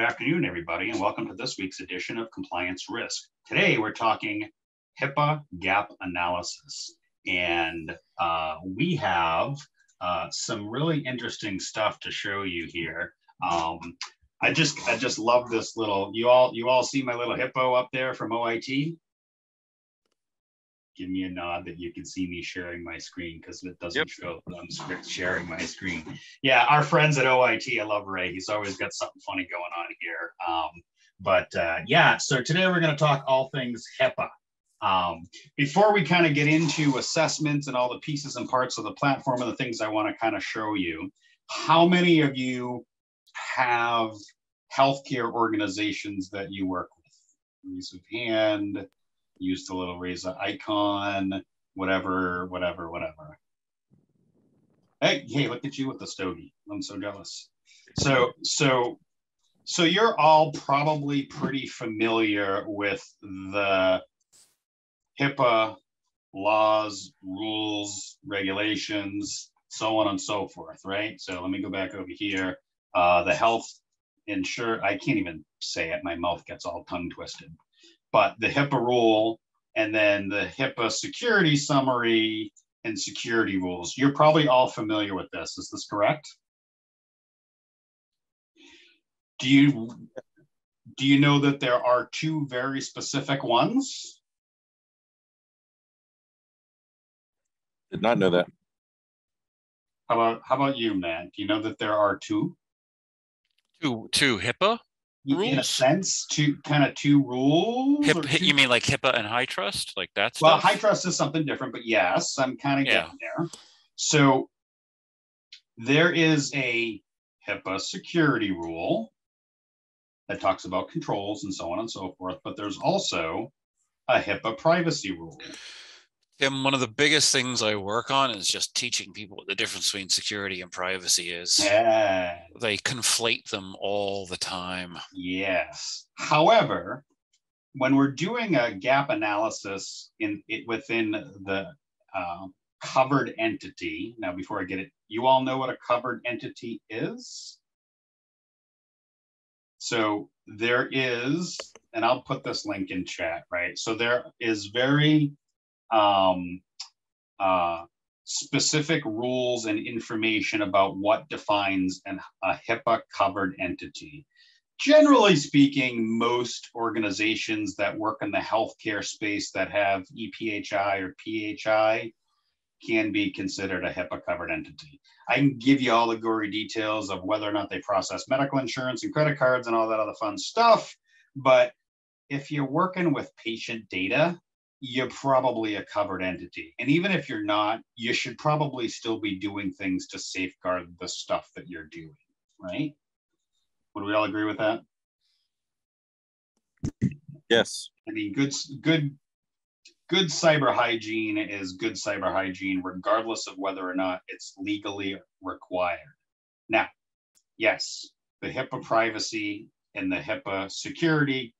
afternoon, everybody, and welcome to this week's edition of Compliance Risk. Today, we're talking HIPAA Gap Analysis, and we have some really interesting stuff to show you here. I just love this little. You all see my little hippo up there from OIT? Give me a nod that you can see me sharing my screen because it doesn't show that I'm sharing my screen. Yeah, our friends at OIT, I love Ray. He's always got something funny going on here. Yeah, so today we're going to talk all things HIPAA. Before we kind of get into assessments and all the pieces and parts of the platform and the things I want to kind of show you, how many of you have healthcare organizations that you work with? Raise of hand. Use the little razor icon, whatever. Hey, look at you with the stogie. I'm so jealous. So you're all probably pretty familiar with the HIPAA laws, rules, regulations, so on and so forth, right? So let me go back over here. The health insurance, I can't even say it. My mouth gets all tongue twisted. But the HIPAA rule and then the HIPAA security summary and security rules. You're probably all familiar with this. Is this correct? Do you know that there are two very specific ones? Did not know that. How about you, Matt? Do you know that there are two? Two HIPAA rules? In a sense, two rules. You mean like HIPAA and high trust, like that stuff? Well, high trust is something different, but yes, I'm kind of getting there. So there is a HIPAA security rule that talks about controls and so on and so forth, but there's also a HIPAA privacy rule. Tim, one of the biggest things I work on is just teaching people what the difference between security and privacy is. Yeah. They conflate them all the time. Yes. However, when we're doing a gap analysis within the covered entity, now before I get it, you all know what a covered entity is? So there is, and I'll put this link in chat, right? So there is very specific rules and information about what defines a HIPAA covered entity. Generally speaking, most organizations that work in the healthcare space that have EPHI or PHI can be considered a HIPAA covered entity. I can give you all the gory details of whether or not they process medical insurance and credit cards and all that other fun stuff, but if you're working with patient data, you're probably a covered entity. And even if you're not, you should probably still be doing things to safeguard the stuff that you're doing, right? Would we all agree with that? Yes. I mean, good cyber hygiene is good cyber hygiene, regardless of whether or not it's legally required. Now, yes, the HIPAA privacy and the HIPAA security,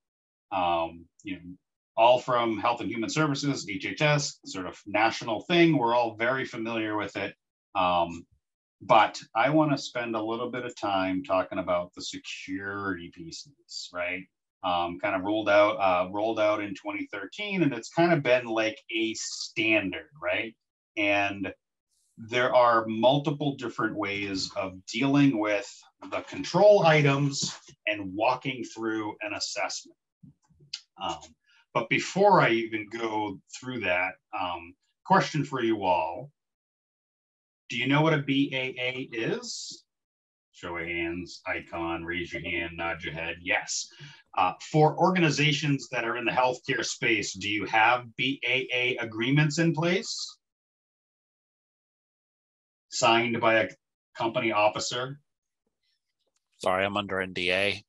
all from Health and Human Services, HHS, sort of national thing. We're all very familiar with it. But I want to spend a little bit of time talking about the security pieces, right? Kind of rolled out in 2013, and it's kind of been like a standard, right? And there are multiple different ways of dealing with the control items and walking through an assessment. But before I even go through that, question for you all. Do you know what a BAA is? Show of hands, icon, raise your hand, nod your head. Yes. For organizations that are in the healthcare space, do you have BAA agreements in place? Signed by a company officer? Sorry, I'm under NDA.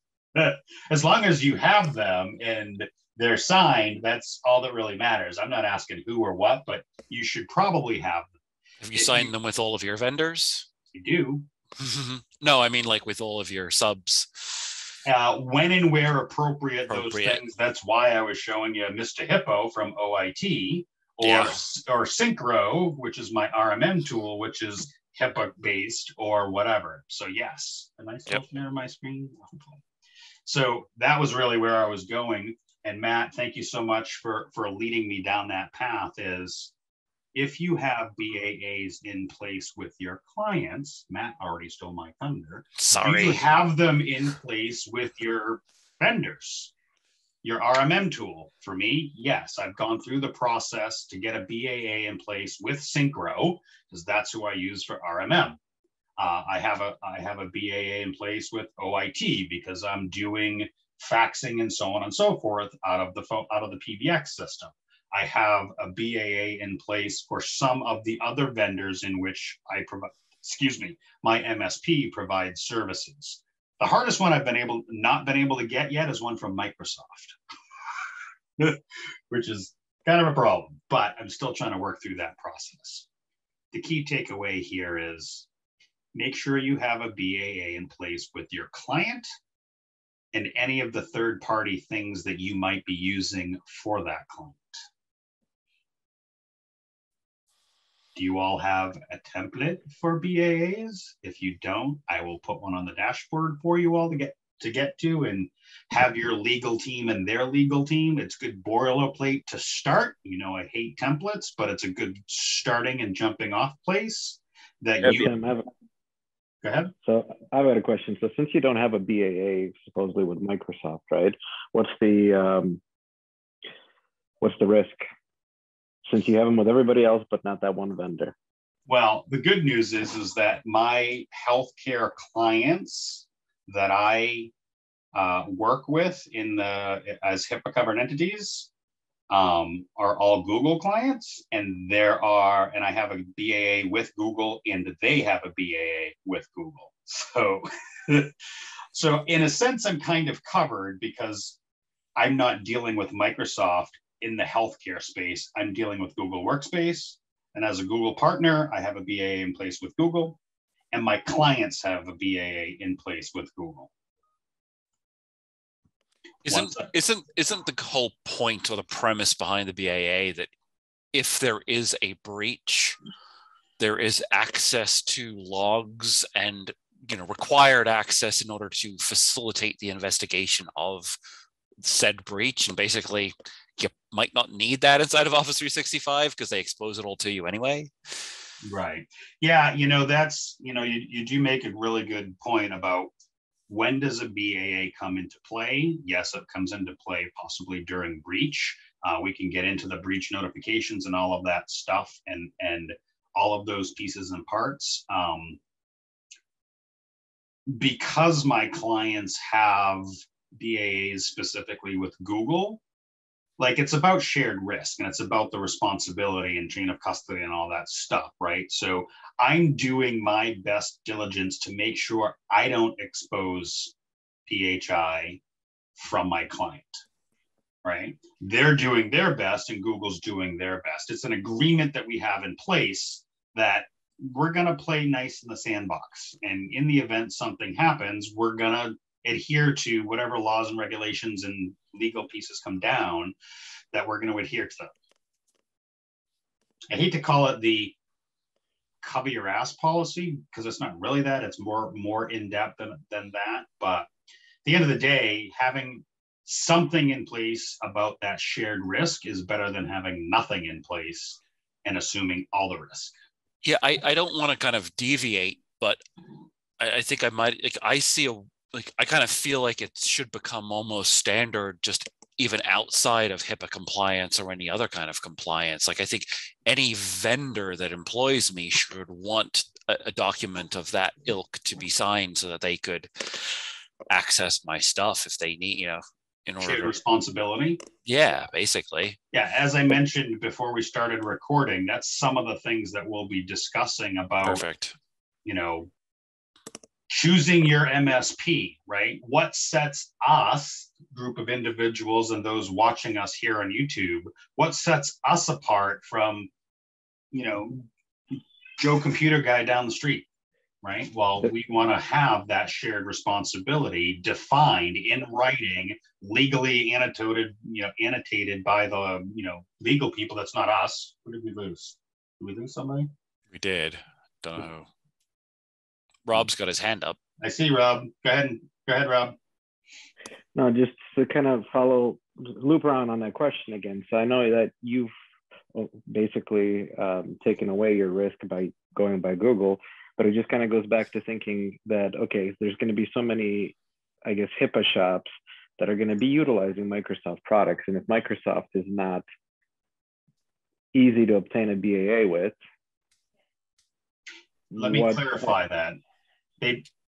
As long as you have them and they're signed, that's all that really matters. I'm not asking who or what, but you should probably have them. Have you signed them with all of your vendors? You do. No, I mean like with all of your subs. When and where appropriate, those things. That's why I was showing you Mr. Hippo from OIT or Synchro, which is my RMM tool, which is HIPAA based or whatever. So yes, am I still near my screen? So that was really where I was going. And Matt, thank you so much for leading me down that path. Is if you have BAAs in place with your clients, Matt already stole my thunder. Sorry. Do you have them in place with your vendors? Your RMM tool? For me, yes, I've gone through the process to get a BAA in place with Synchro, because that's who I use for RMM. I have a BAA in place with OIT because I'm doing faxing and so on and so forth out of the PBX system. I have a BAA in place for some of the other vendors in which I provide, my MSP provides services. The hardest one I've not been able to get yet is one from Microsoft, which is kind of a problem, but I'm still trying to work through that process. The key takeaway here is make sure you have a BAA in place with your client and any of the third-party things that you might be using for that client. Do you all have a template for BAAs? If you don't, I will put one on the dashboard for you all to get to and have your legal team and their legal team. It's good boilerplate to start. You know, I hate templates, but it's a good starting and jumping off place that Go ahead. So I've got a question. So since you don't have a BAA supposedly with Microsoft, right? What's the risk? Since you have them with everybody else, but not that one vendor. Well, the good news is that my healthcare clients that I work with as HIPAA covered entities are all Google clients, and I have a BAA with Google, and they have a BAA with Google. So in a sense, I'm kind of covered because I'm not dealing with Microsoft in the healthcare space. I'm dealing with Google Workspace, and as a Google partner, I have a BAA in place with Google, and my clients have a BAA in place with Google. Isn't the whole point or the premise behind the BAA that if there is a breach, there is access to logs and required access in order to facilitate the investigation of said breach, and basically you might not need that inside of Office 365 because they expose it all to you anyway. Right. Yeah, that's you do make a really good point about when does a BAA come into play? Yes, it comes into play possibly during breach. We can get into the breach notifications and all of that stuff and all of those pieces and parts. Because my clients have BAAs specifically with Google, like it's about shared risk and it's about the responsibility and chain of custody and all that stuff, right? So I'm doing my best diligence to make sure I don't expose PHI from my client, right? They're doing their best and Google's doing their best. It's an agreement that we have in place that we're going to play nice in the sandbox. And in the event something happens, we're going to adhere to whatever laws and regulations and legal pieces come down, that we're going to adhere to them. I hate to call it the cover your ass policy because it's not really that. It's more in-depth than that. But at the end of the day, having something in place about that shared risk is better than having nothing in place and assuming all the risk. Yeah, I don't want to kind of deviate, but I think I might, I kind of feel like it should become almost standard, just even outside of HIPAA compliance or any other kind of compliance. Like I think any vendor that employs me should want a document of that ilk to be signed so that they could access my stuff if they need, in order shared responsibility. Yeah, basically. Yeah, as I mentioned before we started recording, that's some of the things that we'll be discussing about. Perfect. Choosing your MSP, right? What sets us, group of individuals, and those watching us here on YouTube, what sets us apart from, Joe Computer Guy down the street, right? Well, we want to have that shared responsibility defined in writing, legally annotated by the, legal people. That's not us. Who did we lose? Did we lose somebody? We did. Don't know. Rob's got his hand up. I see Rob. Go ahead, Rob. No, just to kind of loop around on that question again. So I know that you've basically taken away your risk by going by Google, but it just kind of goes back to thinking that, okay, there's going to be so many, I guess, HIPAA shops that are going to be utilizing Microsoft products. And if Microsoft is not easy to obtain a BAA with. Let me clarify that.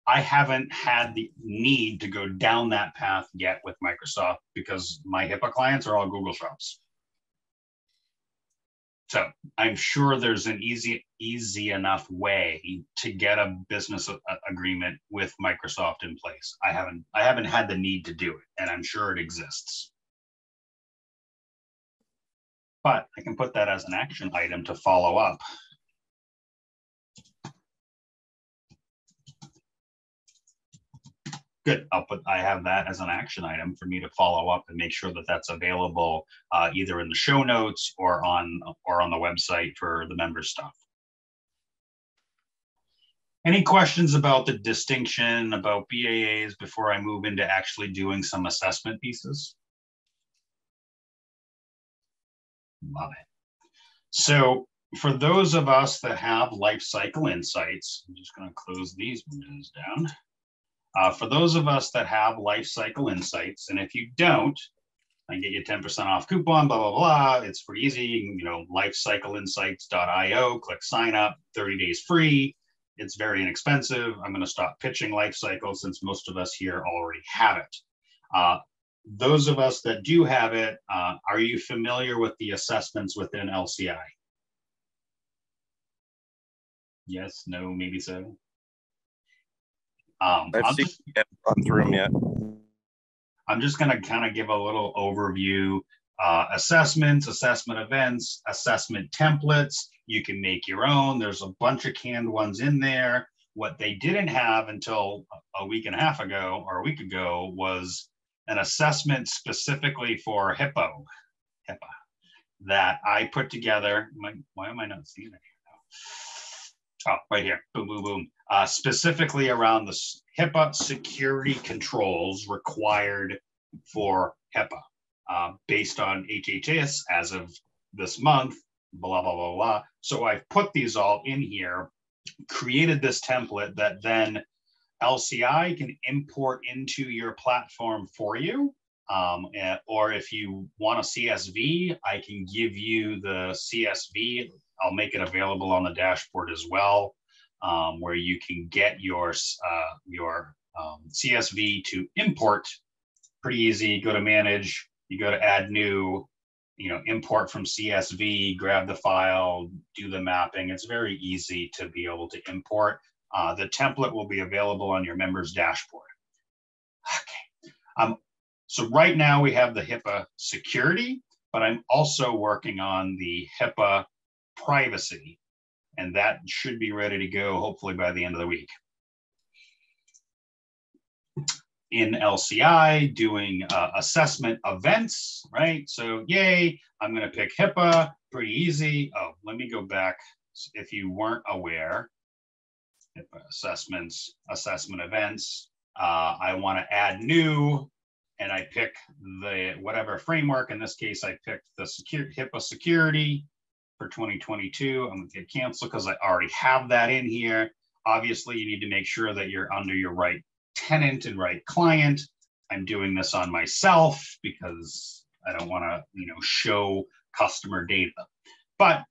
I haven't had the need to go down that path yet with Microsoft because my HIPAA clients are all Google shops. So I'm sure there's an easy enough way to get a business agreement with Microsoft in place. I haven't had the need to do it, and I'm sure it exists. But I can put that as an action item to follow up. Good. I have that as an action item for me to follow up and make sure that that's available either in the show notes or on the website for the member stuff. Any questions about the distinction about BAAs before I move into actually doing some assessment pieces? Love it. So for those of us that have life cycle insights, I'm just going to close these windows down. For those of us that have life cycle insights, and if you don't, I get you 10% off coupon, blah, blah, blah. It's pretty easy. You know, lifecycleinsights.io, click sign up, 30 days free. It's very inexpensive. I'm going to stop pitching life cycle since most of us here already have it. Those of us that do have it, are you familiar with the assessments within LCI? Yes, no, maybe so. I've haven't gone through them yet. I'm just going to kind of give a little overview. Assessments, assessment events, assessment templates. You can make your own. There's a bunch of canned ones in there. What they didn't have until a week and a half ago or a week ago was an assessment specifically for HIPAA that I put together. Why am I not seeing it here now? Oh, right here. Boom, boom, boom. Specifically around the HIPAA security controls required for HIPAA based on HHS as of this month, blah, blah, blah, blah. So I've put these all in here, created this template that then LCI can import into your platform for you. Or if you want a CSV, I can give you the CSV. I'll make it available on the dashboard as well, where you can get your CSV to import. Pretty easy. Go to manage, you go to add new, import from CSV, grab the file, do the mapping. It's very easy to be able to import. The template will be available on your members dashboard. Okay. So right now we have the HIPAA security, but I'm also working on the HIPAA privacy, and that should be ready to go hopefully by the end of the week. In LCI, doing assessment events, right? So yay, I'm gonna pick HIPAA, pretty easy. Oh, let me go back. If you weren't aware, HIPAA assessments, assessment events, I wanna add new, and I pick the whatever framework. In this case, I picked the HIPAA security for 2022. I'm gonna hit cancel because I already have that in here. Obviously, you need to make sure that you're under your right tenant and right client. I'm doing this on myself because I don't wanna, show customer data. But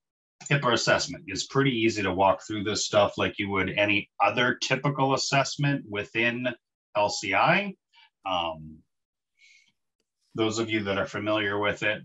HIPAA assessment is pretty easy to walk through this stuff like you would any other typical assessment within LCI. Those of you that are familiar with it,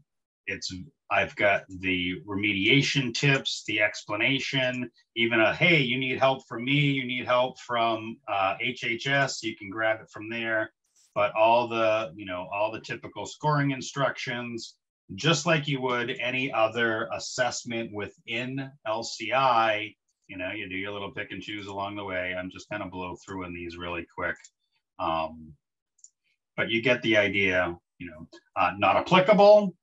I've got the remediation tips, the explanation, even hey, you need help from me, you need help from HHS, you can grab it from there. But all the typical scoring instructions, just like you would any other assessment within LCI, you do your little pick and choose along the way. I'm just kind of blow through in these really quick. But you get the idea, not applicable,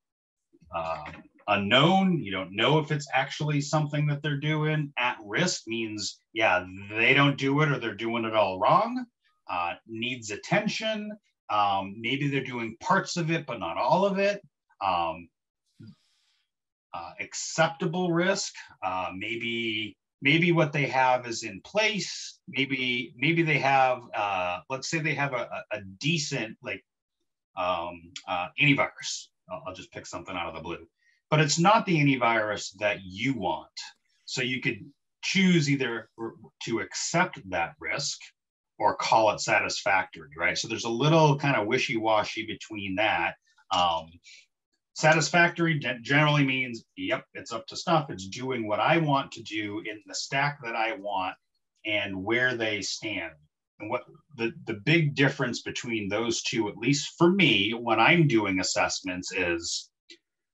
unknown, you don't know if it's actually something that they're doing. At risk means, yeah, they don't do it or they're doing it all wrong. Needs attention, Maybe they're doing parts of it, but not all of it. Acceptable risk, maybe what they have is in place. Maybe they have, let's say they have a decent like antivirus. I'll just pick something out of the blue, but it's not the antivirus that you want. So you could choose either to accept that risk or call it satisfactory, right? So there's a little kind of wishy-washy between that. Satisfactory generally means, yep, it's up to snuff. It's doing what I want to do in the stack that I want and where they stand. And what the big difference between those two, at least for me, when I'm doing assessments, is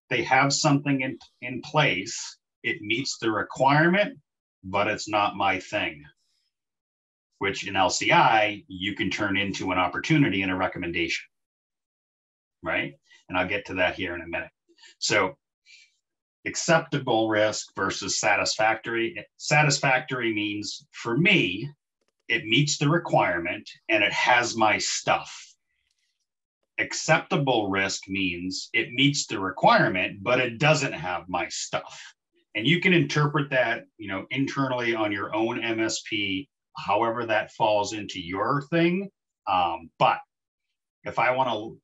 they have something in place. It meets the requirement, but it's not my thing, which in LCI, you can turn into an opportunity and a recommendation, right? And I'll get to that here in a minute. So acceptable risk versus satisfactory. Satisfactory means, for me, it meets the requirement and it has my stuff. Acceptable risk means it meets the requirement, but it doesn't have my stuff. And you can interpret that, internally on your own MSP, however that falls into your thing. But if I want to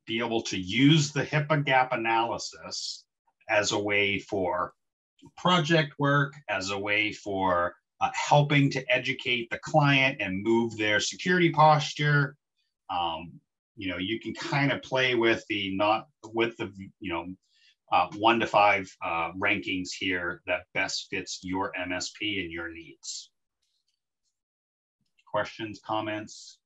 be able to use the HIPAA gap analysis as a way for project work, as a way for helping to educate the client and move their security posture, you can kind of play with the 1 to 5 rankings here that best fits your MSP and your needs. Questions, comments?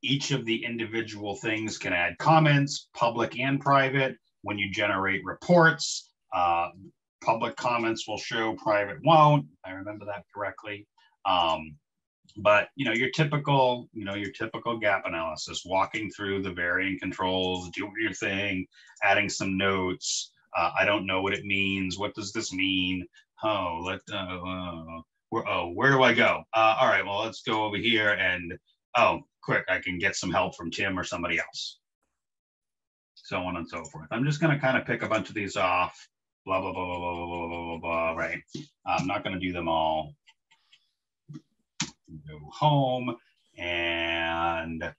Each of the individual things can add comments, public and private. When you generate reports, public comments will show, private won't. If I remember that correctly. But your typical gap analysis, walking through the varying controls, doing your thing, adding some notes. I don't know what it means. What does this mean? Where do I go? All right, well, let's go over here and, quick, I can get some help from Tim or somebody else. So on and so forth. I'm just going to kind of pick a bunch of these off, blah, blah, blah, blah, blah, blah, blah, blah, blah, right? I'm not going to do them all. Go home and,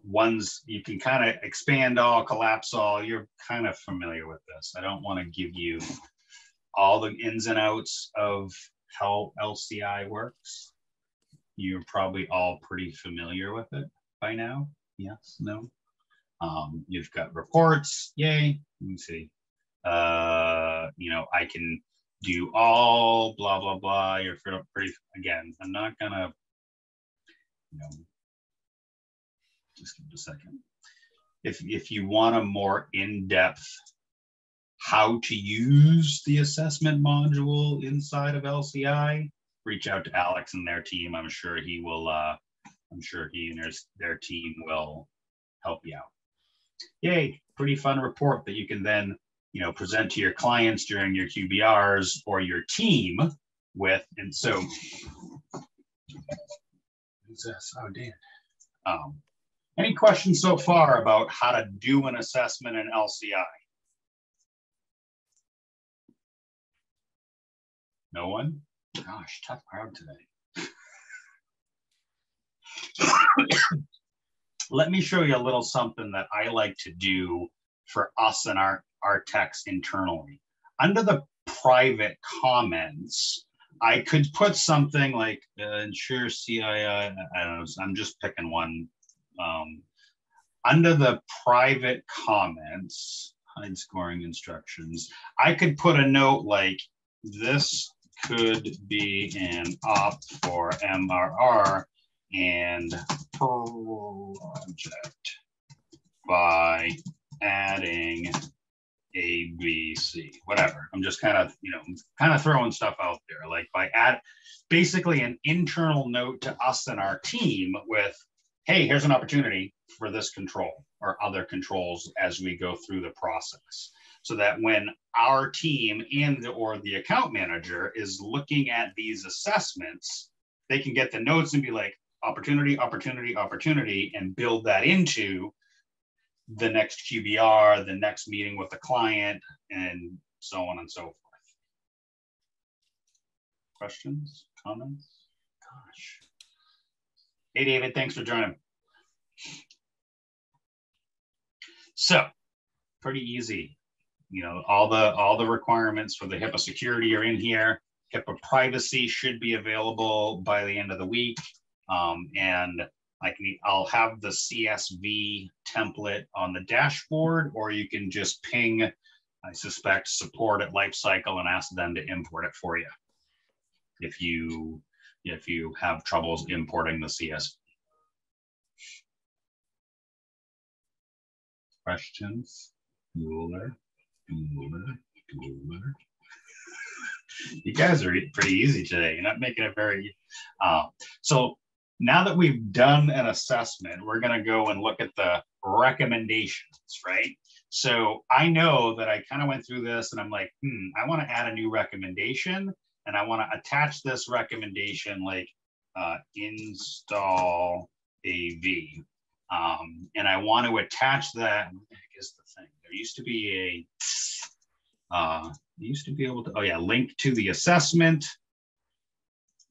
ones you can kind of expand all, collapse all. You're kind of familiar with this. I don't want to give you all the ins and outs of how LCI works. You're probably all pretty familiar with it by now. Yes, no. You've got reports, yay. Let me see. I can do all blah, blah, blah. You're pretty, again, I'm not gonna, just give it a second. If you want a more in-depth how to use the assessment module inside of LCI, reach out to Alex and their team. I'm sure he will, I'm sure he and their team will help you out. Yay, pretty fun report that you can then, present to your clients during your QBRs or your team with. And so, who's this? Oh, Dan. Any questions so far about how to do an assessment in LCI? No one? Gosh, tough crowd today. Let me show you a little something that I like to do for us and our techs internally. Under the private comments, I could put something like ensure CII, I don't know, I'm just picking one. Under the private comments, hide scoring instructions, I could put a note like, this could be an op for MRR and project by adding A, B, C, whatever. I'm just kind of throwing stuff out there, like by basically an internal note to us and our team with, hey, here's an opportunity for this control or other controls as we go through the process. So that when our team or the account manager is looking at these assessments, they can get the notes and be like, opportunity, opportunity, opportunity, and build that into the next QBR, the next meeting with the client, and so on and so forth. Questions, comments? Gosh. Hey, David, thanks for joining. So, pretty easy. You know, all the requirements for the HIPAA security are in here. HIPAA privacy should be available by the end of the week. And I'll have the CSV template on the dashboard, or you can just ping, I suspect, support at Lifecycle and ask them to import it for you if you have troubles importing the CSV. Questions? Ruler. You guys are pretty easy today. You're not making it very so now that we've done an assessment, we're going to go and look at the recommendations, right? So I know that I kind of went through this and I'm like, I want to add a new recommendation, and I want to attach this recommendation like install AV. And I want to attach that. What the heck is the thing? There used to be able to, oh yeah, link to the assessment.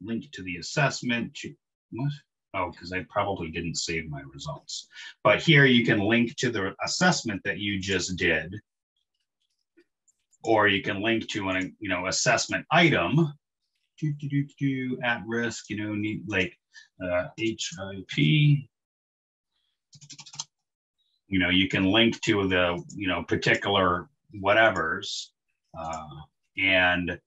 Link to the assessment. What? Oh, because I probably didn't save my results. But here you can link to the assessment that you just did, or you can link to an assessment item. At risk, need like HIP. You can link to the particular whatevers and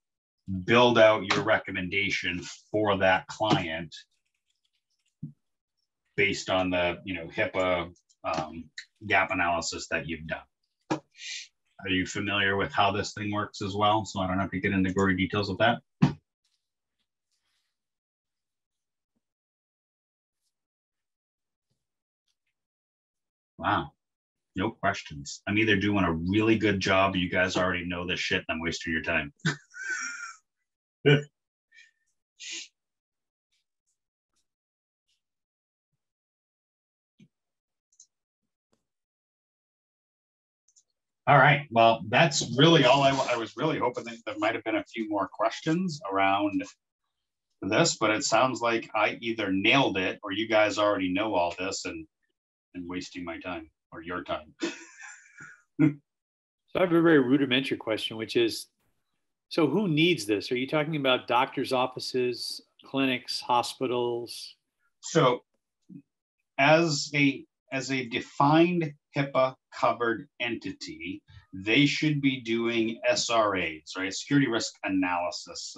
build out your recommendation for that client based on the HIPAA gap analysis that you've done. Are you familiar with how this thing works as well? So I don't have to get into gory details of that. Wow, no questions. I'm either doing a really good job or you guys already know this shit and I'm wasting your time. All right, well, that's really all I was really hoping that there might have been a few more questions around this, but it sounds like I either nailed it or you guys already know all this and wasting my time or your time. So I have a very rudimentary question, which is, so who needs this? Are you talking about doctors' offices, clinics, hospitals? So as a defined HIPAA covered entity, they should be doing SRAs, right? Security risk analysis,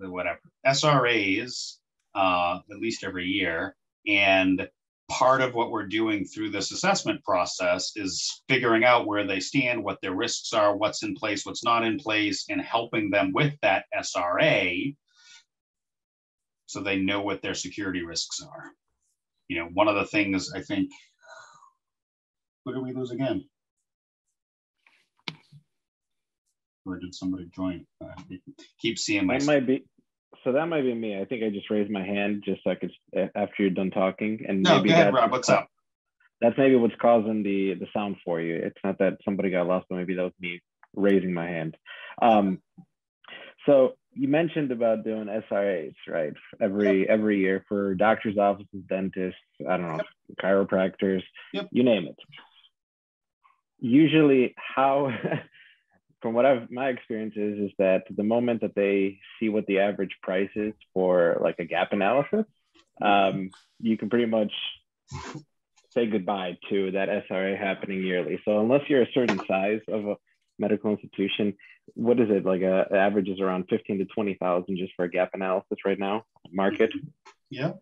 whatever. SRAs, at least every year. And part of what we're doing through this assessment process is figuring out where they stand, what their risks are, what's in place, what's not in place, and helping them with that SRA so they know what their security risks are. One of the things I think, who did we lose again? Or did somebody join? Keep seeing my. That might be me. I think I just raised my hand just so I could, after you're done talking. And no, maybe go ahead, Rob. What's up? That's maybe what's causing the sound for you. It's not that somebody got lost, but maybe that was me raising my hand. So you mentioned about doing SRAs, right? Every year for doctors' offices, dentists, I don't know, chiropractors, you name it. Usually how, from what my experience is that the moment that they see what the average price is for like a gap analysis, you can pretty much say goodbye to that SRA happening yearly. So unless you're a certain size of a medical institution, what is it, like a average is around 15 to 20,000 just for a gap analysis right now, market? Yeah,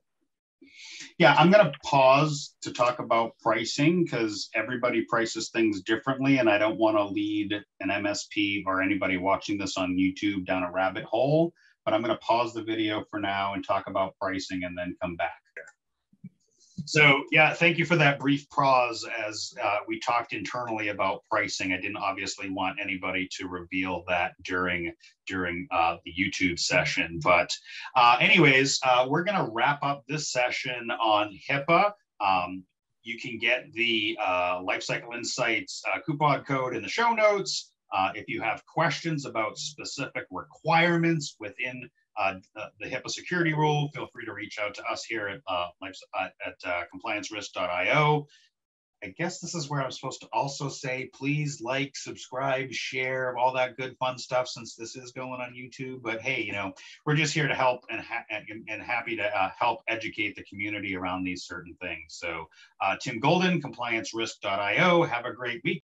I'm going to pause to talk about pricing because everybody prices things differently, and I don't want to lead an MSP or anybody watching this on YouTube down a rabbit hole, but I'm going to pause the video for now and talk about pricing and then come back. So yeah, thank you for that brief pause as we talked internally about pricing. I didn't obviously want anybody to reveal that during the YouTube session. But anyways, we're going to wrap up this session on HIPAA. You can get the Lifecycle Insights coupon code in the show notes. If you have questions about specific requirements within the HIPAA security rule, feel free to reach out to us here at compliancerisk.io. I guess this is where I'm supposed to also say, please like, subscribe, share, all that good fun stuff, since this is going on YouTube. But hey, we're just here to help and happy to help educate the community around these certain things. So Tim Golden, compliancerisk.io. Have a great week.